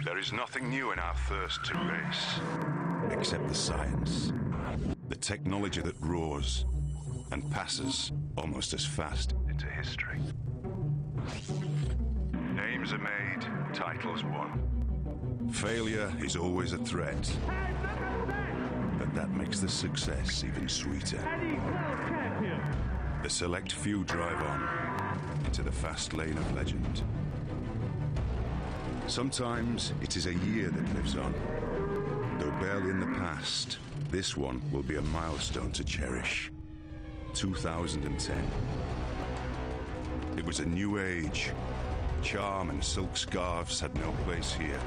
There is nothing new in our thirst to race, except the science, the technology that roars and passes almost as fast into history. Names are made, titles won. Failure is always a threat, but that makes the success even sweeter. The select few drive on into the fast lane of legend. Sometimes it is a year that lives on. Though barely in the past, this one will be a milestone to cherish. 2010. It was a new age. Charm and silk scarves had no place here.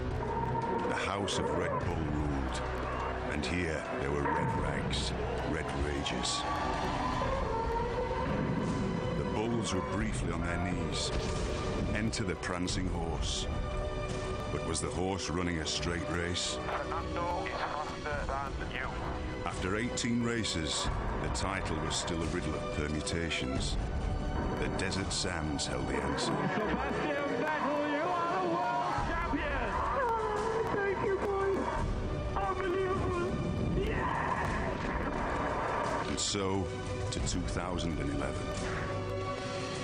The House of Red Bull ruled. And here there were red rags, red rages. The bulls were briefly on their knees. Enter the prancing horse. But was the horse running a straight race? Fernando is faster than you. After 18 races, the title was still a riddle of permutations. The desert sands held the answer. Sebastian Vettel, you are the world champion! Oh, thank you, boys! Unbelievable! Yeah! And so, to 2011.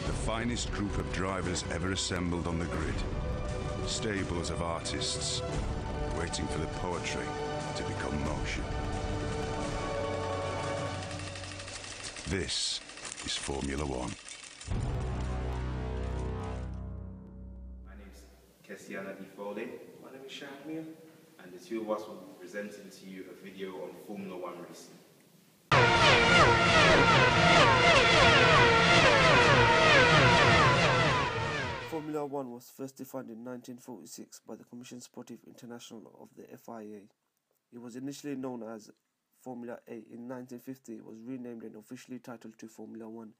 The finest group of drivers ever assembled on the grid. Stables of artists, waiting for the poetry to become motion. This is Formula One. My name is Kessiana Di Foley. My name is Shahmir. And the two of us will be presenting to you a video on Formula One racing. Formula One was first defined in 1946 by the Commission Sportive International of the FIA. It was initially known as Formula A. In 1950, it was renamed and officially titled to Formula One.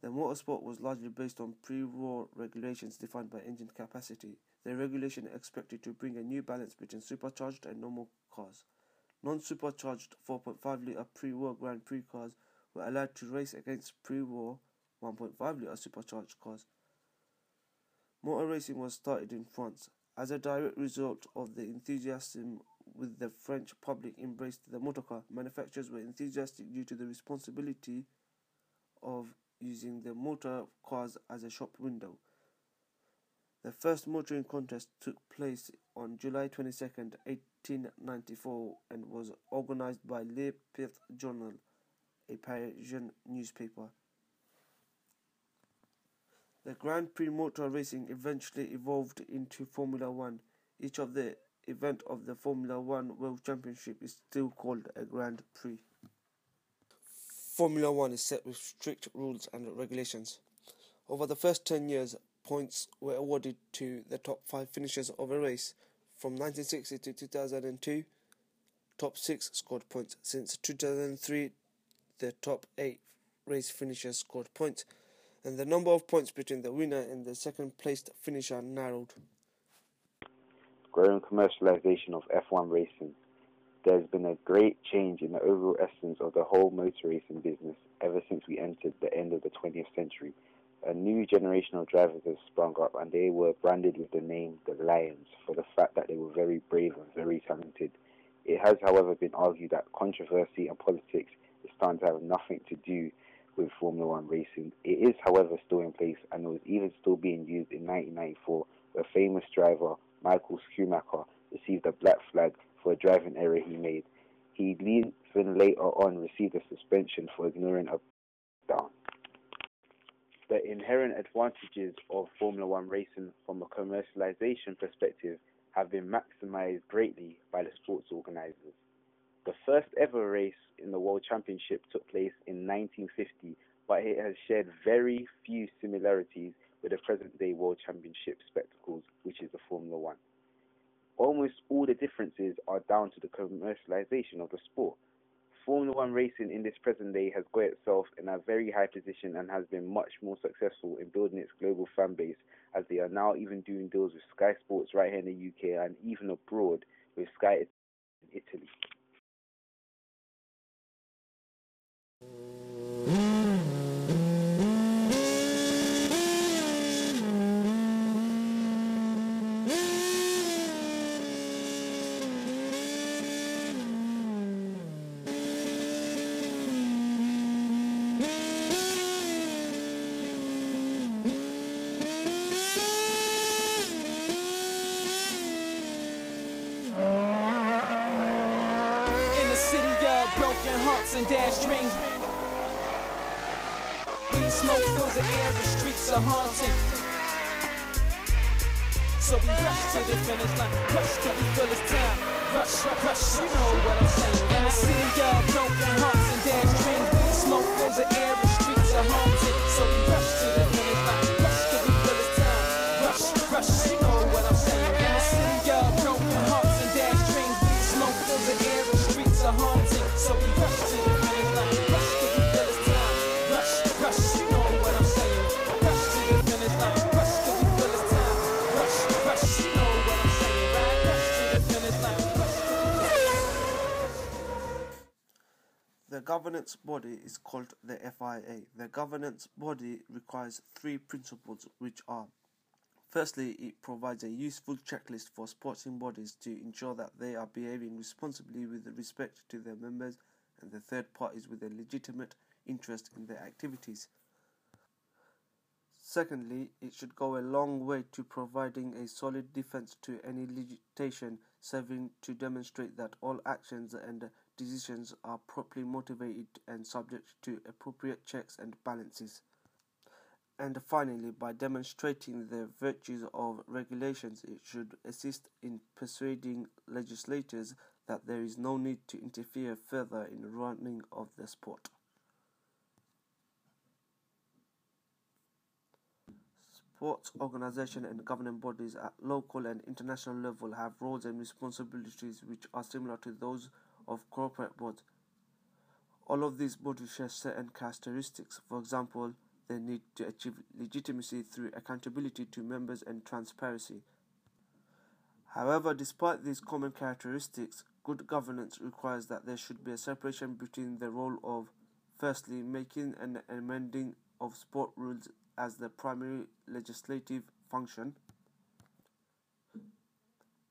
The motorsport was largely based on pre-war regulations defined by engine capacity. The regulation expected to bring a new balance between supercharged and normal cars. Non-supercharged 4.5-litre pre-war Grand Prix cars were allowed to race against pre-war 1.5-litre supercharged cars. Motor racing was started in France. As a direct result of the enthusiasm with the French public embraced the motorcar, manufacturers were enthusiastic due to the responsibility of using the motor cars as a shop window. The first motoring contest took place on July 22, 1894 and was organized by Le Petit Journal, a Parisian newspaper. The Grand Prix motor racing eventually evolved into Formula One. Each of the event of the Formula One World Championship is still called a Grand Prix. Formula One is set with strict rules and regulations. Over the first 10 years, points were awarded to the top 5 finishers of a race. From 1960 to 2002, top 6 scored points. Since 2003, the top 8 race finishers scored points, and the number of points between the winner and the second-placed finisher narrowed. Growing commercialization of F1 racing. There's been a great change in the overall essence of the whole motor racing business ever since we entered the end of the 20th century. A new generation of drivers has sprung up, and they were branded with the name the Lions for the fact that they were very brave and very talented. It has, however, been argued that controversy and politics is starting to have nothing to do with Formula One racing. It is, however, still in place, and it was even still being used in 1994, where famous driver Michael Schumacher received a black flag for a driving error he made. He even later on received a suspension for ignoring a down. The inherent advantages of Formula One racing from a commercialization perspective have been maximized greatly by the sports organizers. The first ever race in the World Championship took place in 1950, but it has shared very few similarities with the present-day World Championship spectacles, which is the Formula One. Almost all the differences are down to the commercialization of the sport. Formula One racing in this present day has got itself in a very high position and has been much more successful in building its global fan base, as they are now even doing deals with Sky Sports right here in the UK and even abroad with Sky in Italy. hearts and dash dreams. Weed smoke fills the air, the streets are haunted. So we rush to the finish line, rush till we feel it's time. Rush, rush, you know what I'm saying. In the city of broken hearts and dash dreams. Weed smoke fills the air, the streets are haunted. So we rush to the finish line, rush till we feel it's time. Rush, rush, you know what I'm saying. In the city of broken hearts and dash dreams. Weed smoke fills the air, the streets are haunted. So we rush to the finish line, rush till we feel it's time. Rush, rush, you know what I'm saying. Rush to the finish line, rush till we feel it's time. Rush, rush, you know what I'm saying, right? Rush to the finish line, rush till we feel it's time. The governance body is called the FIA. The governance body requires three principles, which are: firstly, it provides a useful checklist for sporting bodies to ensure that they are behaving responsibly with respect to their members and the third parties with a legitimate interest in their activities. Secondly, it should go a long way to providing a solid defense to any litigation, serving to demonstrate that all actions and decisions are properly motivated and subject to appropriate checks and balances. And finally, by demonstrating the virtues of regulations, it should assist in persuading legislators that there is no need to interfere further in the running of the sport. Sports organisation and governing bodies at local and international level have roles and responsibilities which are similar to those of corporate boards. All of these bodies share certain characteristics. For example, they need to achieve legitimacy through accountability to members and transparency. However, despite these common characteristics, good governance requires that there should be a separation between the role of, firstly, making and amending of sport rules as the primary legislative function,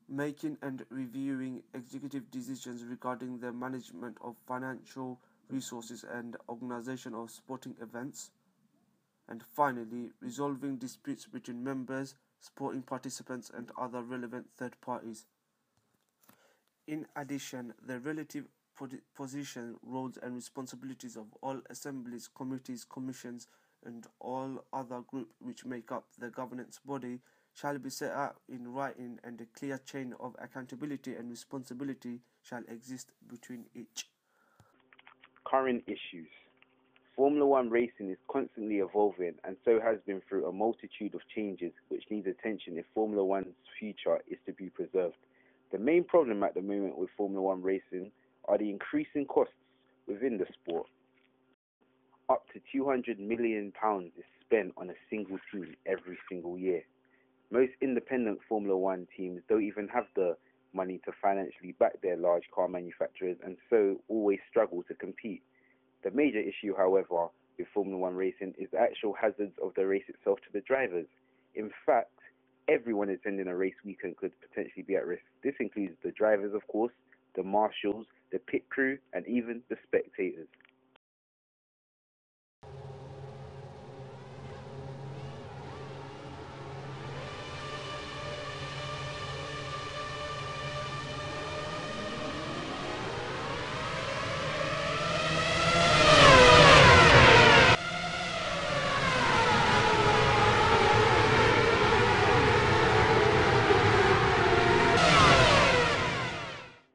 making and reviewing executive decisions regarding the management of financial resources and organization of sporting events, and finally, resolving disputes between members, sporting participants and other relevant third parties. In addition, the relative position, roles and responsibilities of all assemblies, committees, commissions and all other groups which make up the governance body shall be set out in writing, and a clear chain of accountability and responsibility shall exist between each. Current issues. Formula One racing is constantly evolving, and so has been through a multitude of changes which need attention if Formula One's future is to be preserved. The main problem at the moment with Formula One racing are the increasing costs within the sport. Up to £200 million is spent on a single team every single year. Most independent Formula One teams don't even have the money to financially back their large car manufacturers, and so always struggle to compete. The major issue, however, with Formula One racing is the actual hazards of the race itself to the drivers. In fact, everyone attending a race weekend could potentially be at risk. This includes the drivers, of course, the marshals, the pit crew, and even the spectators.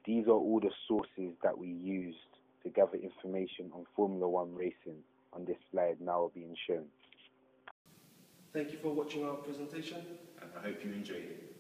These are all the sources that we used to gather information on Formula One racing on this slide now being shown. Thank you for watching our presentation, and I hope you enjoyed it.